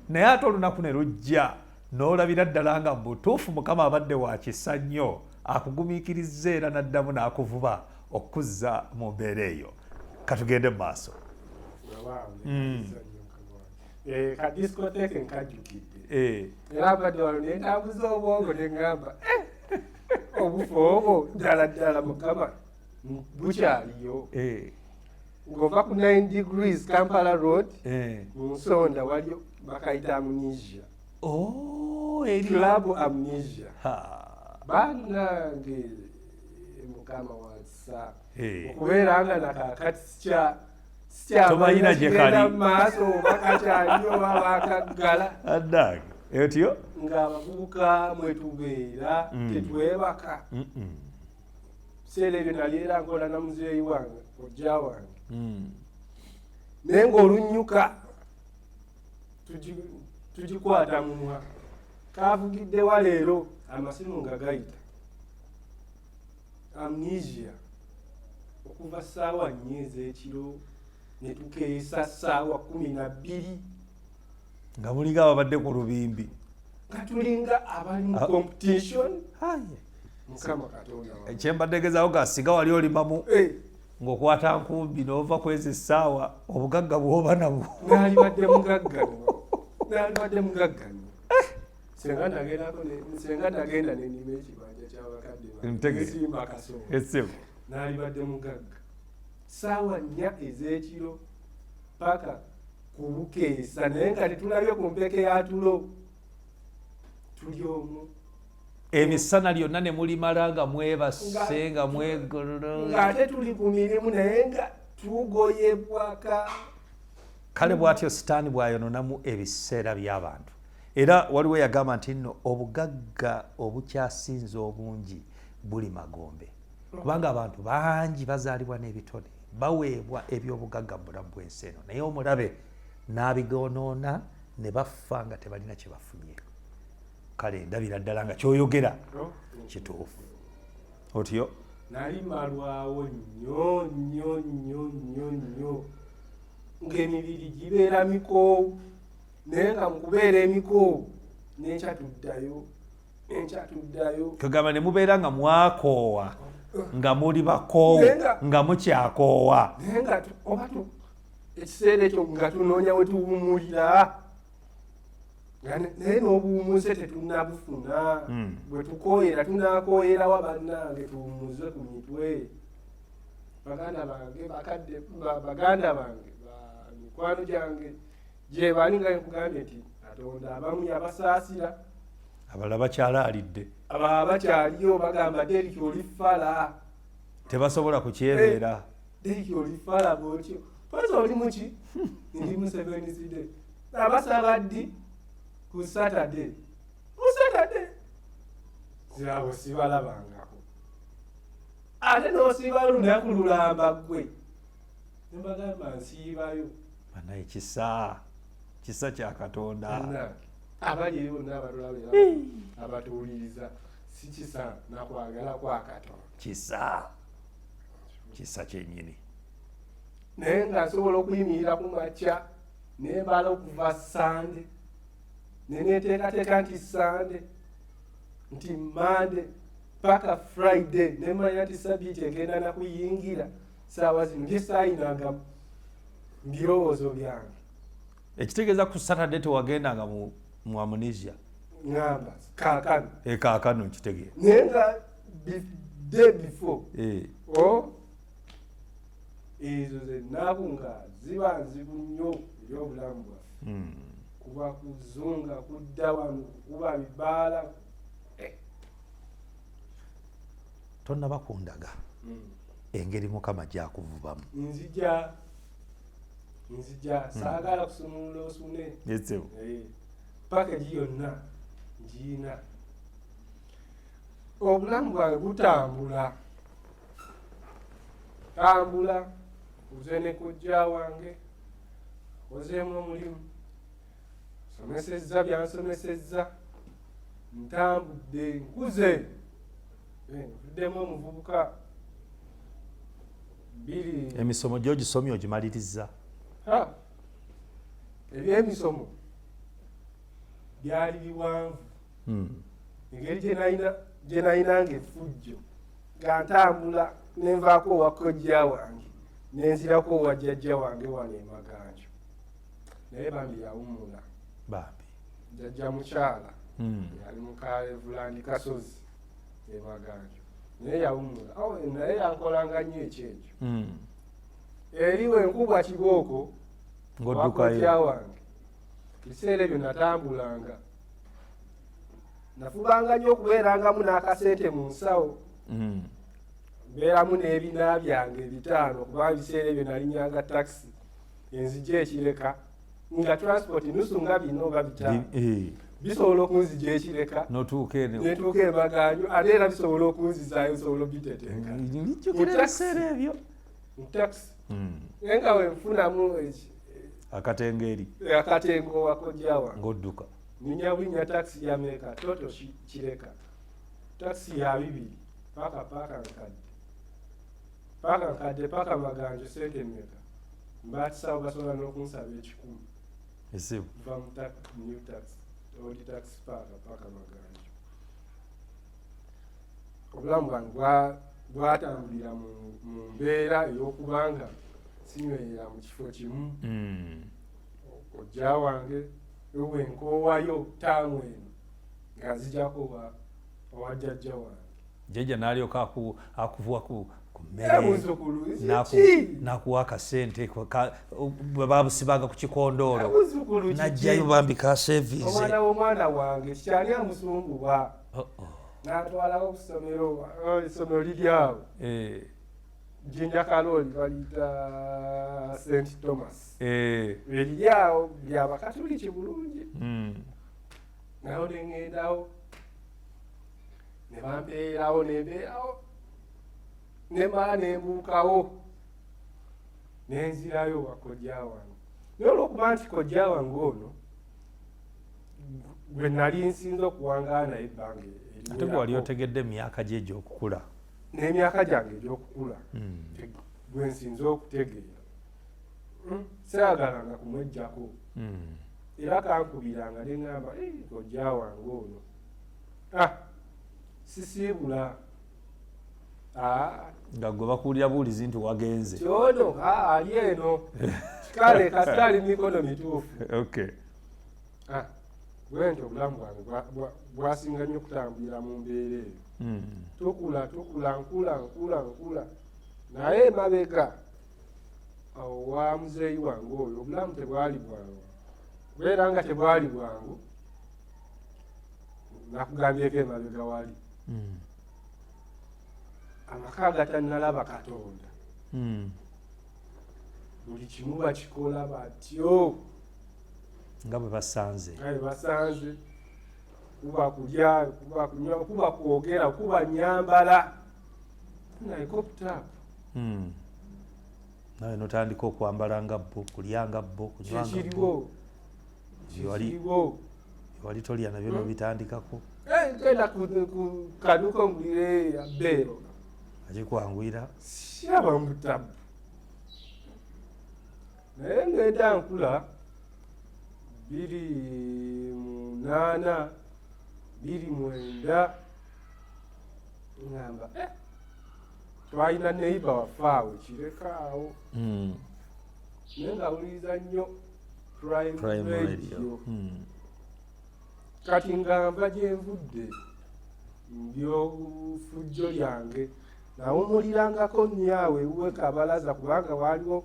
naye ate olunaku ne lujja n'olabira ddala nga mu butuufu Mukama abadde wa kisa nnyo akugumiikiriza era n'addamu n'akuvuba okuzza mu mbeera eyo. Katugende mu maaso. Kadisikoteke nkajjukidde era mbadde wano ne ntambuza obwongo ne ŋŋamba obufu obwo ddala Mukama bukyaliyo. Ng'ova ku 9 degrees Kampala Road mu Nsonda waliyo bakayita amnesia. Club amnesia. Bannange Mukama wansa okubeera nga nakakati tomanyina gye kali maaso bakakyaliyo babakaggala addange etyo ng'abavubuka mwe tubeera tetwebaka. Biseera ebyo nali era nkola na muzeeyi wange ojja wange naye ng'olunnyuka tugikwata mumwa kaavugiddewa leero amasimu nga gayita amnesia okuva ssaawa 4 ez'ekiro ne tukeesa ssaawa 12 nga mulinga ababadde ku lubimbi nga tulinga abali mu competition. Mukama Katonda ekyembadde gezaawo gasinga wali olimamu ng'okwata nkumbi n'ova kwezi essaawa obugagga bw'oba nabwo naalibadde mugaggano senga nagenda nenima ekibanja ky'abakadde simba kasonga naalibadde mugagga ssaawa 4 ez'ekiro paka ku bukeesa naye nga tetulabye ku mpeke ya tulo tuli omwo emisana lyonna ne mulimala nga mwebase nga mwegololo ng'ate tuli ku mirimu naye nga tugoyebwaka. Kale bw'atyo sitaani bw'ayononamu ebiseera by'abantu era waliwo yagamba nti nno obugagga obukyasinze obungi buli magombe kubanga abantu bangi bazaalibwa n'ebitone baweebwa ebyobugagga mu bulamu bw'ensi eno naye omulabe n'abigonoona ne bafa nga tebalina kye bafunye. Kale ndabira ddala nga kyoyogera kituufu otyo nali malwawo nnyo ng'emibiri gibeera mikoowu naye nga mu kubeera emikoowu nenkyatuddayo kagamba ne mubeera nga mwakoowa nga muli bakoowu nga mukyakoowa naye nga oba ekiseera ekyo nga tunoonya we tuwummulira naye n'obuwummuze tetunnabufuna. Bwe tukooyera tunaakooyerawa bannange tuwummuze ku mitwe. Baganda bange mikwano gyange gye bali nga nkugambye nti Katonda abamu yabasaasira abalala bakyalaalidde abalala bakyaliyo bagamba Derrick oli fala tebasobola kukyebeera. Derrick oli fala bwotyo poza oli muki ndi mu 7 day abasabaddi ku Saturday zirabo sibalabangako ate n'osiiba lunaku lulamba ggwe nebagamba nsiibayo banaye kisa kya Katonda abali eri bonna abatulabira abatuwuliriza si kisa nakwagala kwa Katonda kisa kyennyini. naye nga nsobola okuyimirira ku makya nembala okuva Sande neneteekateeka nti Sande nti Mande paka Friday nemanya nti sabiiti egenda nakuyingira saawa zino ngesayinanga mu birowoozo byange. Ekitegeeza ku Saturday tewagendanga mu amnesia? Ngamba kaakano. Kaakano nkitegeera. Naye nga day before. Ezo zennaku nga ziba nzibu nnyo eri obulamu bwaffe. Kuba kuzunga kudda wano kuba bibaala. Tonnaba kundaga engeri Mukama gy'akuvubamu. Nzija saagala kusumulula osune. Package yonna ngiina. Obulamu bwange butambula. Nze ne kojja wange ozeemu omulimu. Somesezza byansomesezza. Ntambudde nkuze. Nvuddemu omuvubuka. Emisomo gy'ogisomye ogimaliriza? Ebyemisomo byali biwanvu. Engeri gye nayinanga effujjo nga ntambula nenvaako owa kojja wange nenzirako owa jjajja wange wano Emaganjo. Naye bambi yawummula. Jjajja mukyala yali mukaevulandi Kasozi Emaganjo naye yawummula. Naye yankolanga nnyo ekyekyo. Eri wenkubwa kibooko wakojja wange biseera ebyo natambulanga. Nafubanga nnyo okubeerangamu n'akasente mu nsawo. Mbeeramu n'ebina byange 5 kuba biseera ebyo nalinyanga takisi enzija ekireka nga transport nusu nga bino oba 5 bisobola okunzija ekireka netuuka Emaganjo ate era bisobola okunzizaayo nsobola obiteteeka mu takisi. Naye nga wenfunamu akatengo wakojja wange ng'odduka ninyabulinya takisi ya meeka toto kireka takisi ya 2 paka nkadde paka Maganjo sente mmeka mbaatisawo basobola n'okunsaba 10 va mu new taxi old taxi paka Maganjo. Obulamu bwange bwatambulira mu mbeera ey'okubanga sinywerera mu kifo kimu. Kojja wange wenkoowayo ttaamu eno nga nzijako owa jjajja wange. Jjajja n'alyoka akuvuwa ku mmere n'akuwa akasente bwe babusibanga ku kikondoolo n'ajjayo bambi ka seevize. Omwana w'omwana wange kikyali amusumbuwa n'atwalawo ku essomero liri awo Jinja Kalooli baliyita St. Thomas. Eriri awo ly'Abakatuliki bulungi. Nayo ne ŋŋendawo ne bampeerawo ne mbeerawo ne mala ne mbuukawo ne nzirayo wa kojja wange. Naye olw'okuba nti kojja wange ono gwe nali nsinza okuwangaala naye ebbanga ate bwe wali otegedde emyaka gye egy'okukula n'emyaka gyange egy'okukula gwe nsinza okutegeera saagalanga kumweggyako era kankubiranga ne ŋŋamba kojja wange ono sisiibula nga gwe bakuwulira buulizi nti wagenze kyono ali eno kale kasita ali mikono mituufu. Bwentyo obulamu bwange bwasinga nnyo okutambulira mu mbeera eyo. Tukula nkula naye emabega awo wa muzeeyi wange oyo obulamu tebwali bwangu. Beera nga tebwali bwangu nakugambyeko emabega wali amaka gatannalaba Katonda. Buli kimu bakikola batyo nga bwe basanze. Kuba kulya, kuba kunywa, kuba kwogera, kuba nyambala. Naiko kutaapu. Nawe notandika okwambala nga bo, kulya nga bo, kunywa nga bo. Wali tolya nabyo nobitandikako. Ngenda ku kaduuka ngulire ya Beero. Agikwanguyira? Syaba mu ttabu. naye ngenda nkula 28 29 ngamba twalina neiba waffe awo kirekaawo naye nga wuliriza nnyo Prime Radio. Kati ngamba gyenvudde byofujjo lyange nawumulirangako nnyawe ewuwe Kabalaza kubanga waaliwo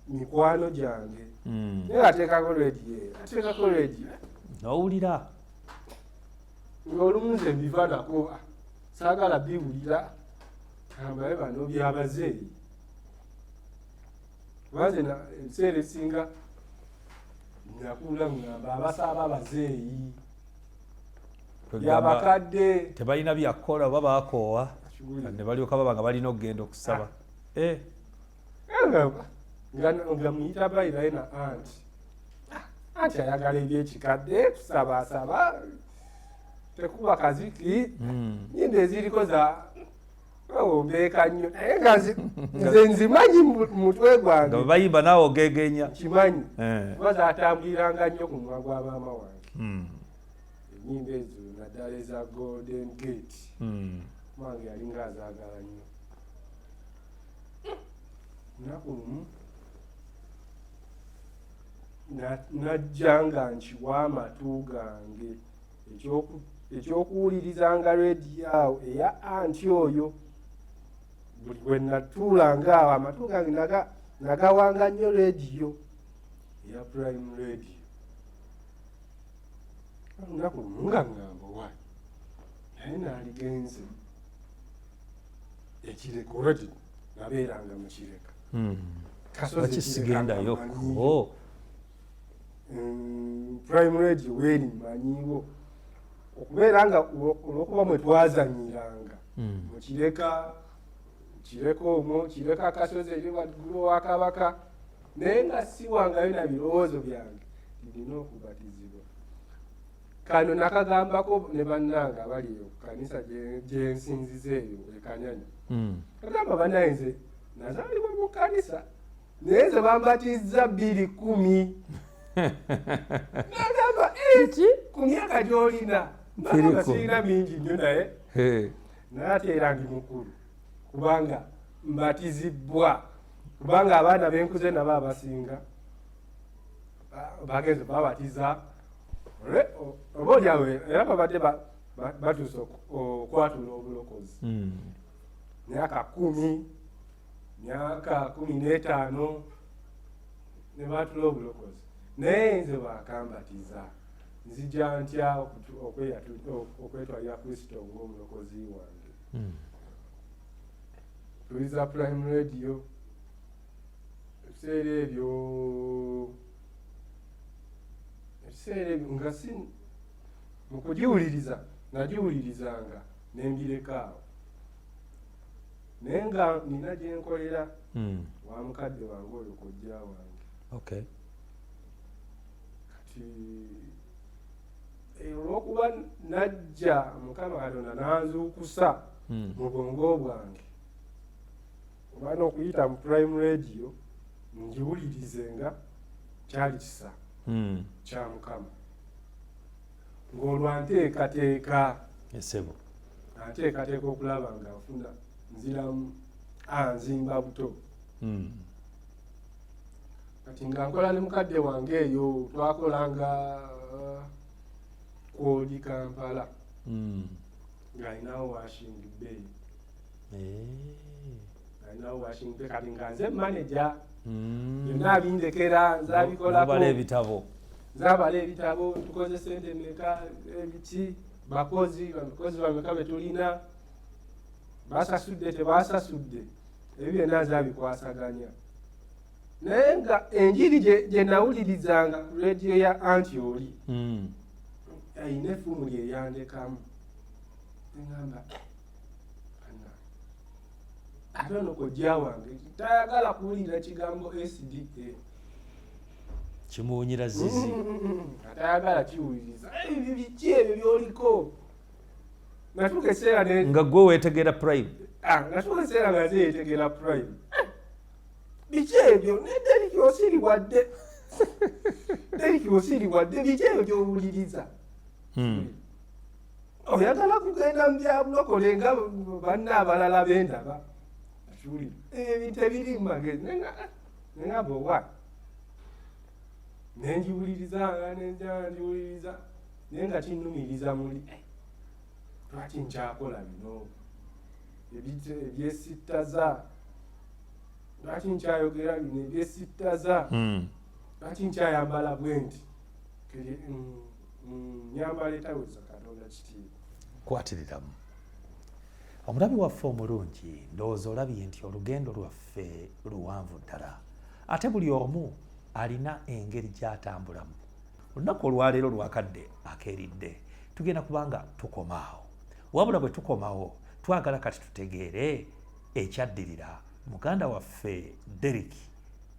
mikwano gyange naye ateekako redio nawulira ng'olumu nze mbiva nako saagala biwulira ambaye bano byabazeeyi banze ebiseera ebisinga nakula ngamba abasaaba abazeeyi byabakadde tebalina byakukola oba bakoowa ne balyoka baba nga balina okugenda okusaba nga muyita bayirayo na anti ayagala ebyekikadde tusabaasaba tekuba kaziki nyinde eziriko za ombeeka nnyo naye nga nze nzimanyi mutwe gwange nga bayimba naawe ogegenya kimanyi kuba zatambuliranga nnyo ku mwa gwa maama wange enyimba ezo naddala eza Golden Gate mange yalinga azaagala nnyo lunaku lumu najja nga nkiwa amatu gange ekyokuwulirizanga rediyo awo eya anti oyo buli bwe natuulanga awo amatu gange nagawanga nnyo rediyo eya Prime Radio. Lunaku lumu nga ngamba wayi naye naaligenze ekireko redi nabeeranga mu kireka bakisigendayo Prime Radio weeri mmanyiwo okubeera nga olwokuba mwe twazanyiranga mu kireka omwo kireka Kasozi eri waggulu wa Kabaka naye nga siwangayo na birowoozo byange ndina okubatizibwa. Kano nakagambako ne bannange abali eyo ku kanisa gyensinziza eyo ekanyanyi kagamba bannaye nze nazaalibwa mu kanisa naye nze bambatizza 210 nagamba ku myaka gy'olina mbanga sirina mingi nnyo naye ate era ndi mukulu kubanga mbatizibwa kubanga abaana benkuze nabo abasinga bagenze babatiza obaolyawe era babadde batuuse okwatula obulokozi myaka 10 myaka 15 ne batula obulokozi naye nze bakambatiza nzija ntya okwetwalira Kristo ng'omulokozi wange. Tuliza Prime Radio ebiseera ebyo nga si mu kugiwuliriza nagiwulirizanga nembireka awo naye nga nina gyenkolera wa mukadde wange oyo kojja wange kati olwokuba najja Mukama Katonda nanzuukusa mu bwongo bwange oba n'okuyita mu Prime Radio ngiwulirizenga kyali kisa kya Mukama ng'olwa nteekateeka nteekateeka okulaba nga nfuna nziramu nzimba buto kati nga nkola ne mukadde wange eyo twakolanga kwoli Kampala ng'alinawo washing bay alinawo washing bay kati nga nze manager byonna abindekera nzabikolako nzabala ebitabo tukoze sente meka ebiki bakozi bameka betulina basasudde tebasasudde ebyo byonna nzabikwasaganya naye nga enjiri gye nawulirizanga ku rediyo ya anti oli ayina effumu lyeyandekamu eŋamba ate ono kojja wange tayagala kuwulira kigambo SDA kimuwunyira zizi atayagala kiwuliriza biki ebyo byoliko natuuka ekiseera nga gwe weetegera Prime natuuka ekiseera nga ze yeetegera Prime biki ebyo ne Derrick osiriwadde Derrick osiriwadde biki ebyo gy'owuliriza oyagala kugenda mu bya bulokole nga banna abalala bendaba Julira ebintu ebiri mu magezi nenga bowa nenjiwulirizanga nenjiwuliriza naye nga kinnumiriza muli lwaki nkyakola bino ebyesittaza lwaki nkyayogera bino ebyesittaza lwaki nkyayambala bwe nti nyambala etaweza Katonda kitiibwa kwatiriramu omulabi waffe omulungi ndowooza olabye nti olugendo lwaffe luwanvu ddala ate buli omu alina engeri gy'atambulamu olunaku olwaleero lwakadde akeeridde tugenda kubanga tukomaawo wabula bwe tukomawo twagala kati tutegeere ekyaddirira muganda waffe Derrick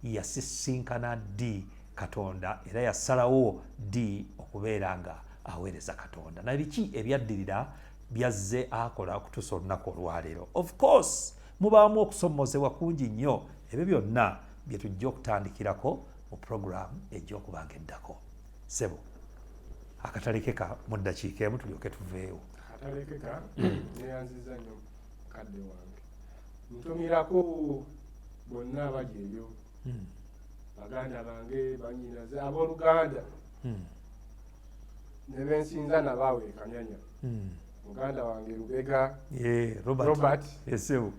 yasisinkana ddi Katonda era yasalawo ddi okubeera nga aweereza Katonda na biki ebyaddirira byazze akola okutuusa olunaku olwaleero. Of course mubaamu okusomozebwa kungi nnyo ebyo byonna bye tujja okutandikirako mu puroguramu ejja okuba nga eddako. Ssebo akatalekeka mu ddakiika emu tulyoke tuveewo. Akatalekeka neyanziza nnyo kadde wange ntumirako bonna abali eyo baganda bange banyinaze abooluganda ne bensinza nabaawe ekanyanya muganda wange Lubega Robert Eseu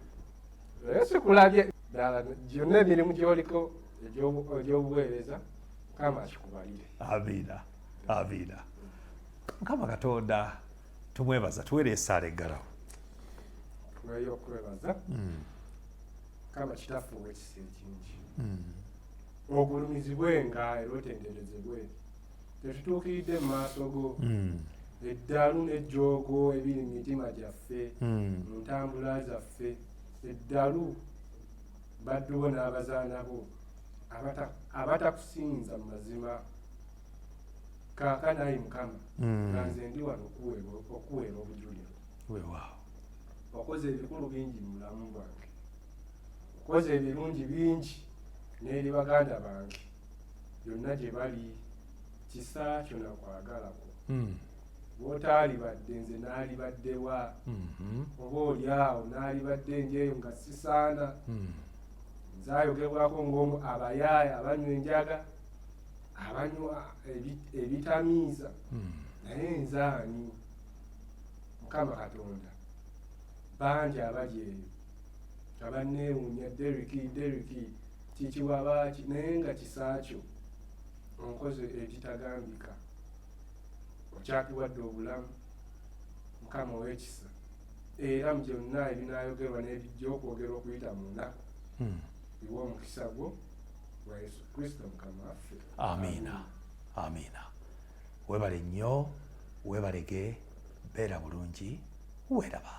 sikulabye ddala gyonna emirimu gyoliko egy'obuweereza Mukama akikubalire. Amiina amiina. Mukama Katonda tumwebaza tuweere essaala eggalawo. Tuweeyo okwebaza Mukama kitaffe ow'ekisa ekingi ogulumizibwenga era otenderezebwe tetutuukiridde mu maaso go eddalu n'ejjoogo ebiri mu mitima gyaffe mu ntambula zaffe eddalu baddu bo n'abazaana bo abatakusinza mu mazima kaakano ayi Mukama nga nze ndi wano okuweera obujuliro weewaawo okoze ebikulu bingi mu bulamu bwange okoze ebirungi bingi n'eri baganda bange byonna gye bali kisa kyo nakwagalako bw'otaalibadde nze naalibaddewa oba oli awo naalibadde njeeyo nga sisaana nzayogebwako ng'omu abayaaya abanywa enjaga abanywa ebitamiiza naye nzaani Mukama Katonda bangi abali eyo abanneewuunya Derrick kikiwabaki naye nga kisaakyo onkoze ekitagambika okyatuwadde obulamu Mukama ow'ekisa era mu byonna ebinaayogerwa n'ebijja okwogera okuyita mu nnaku biwa omukisa gwo wa Yesu Kristo Mukama waffe. Amiina amiina. Weebale nnyo weebalege beera bulungi weeraba.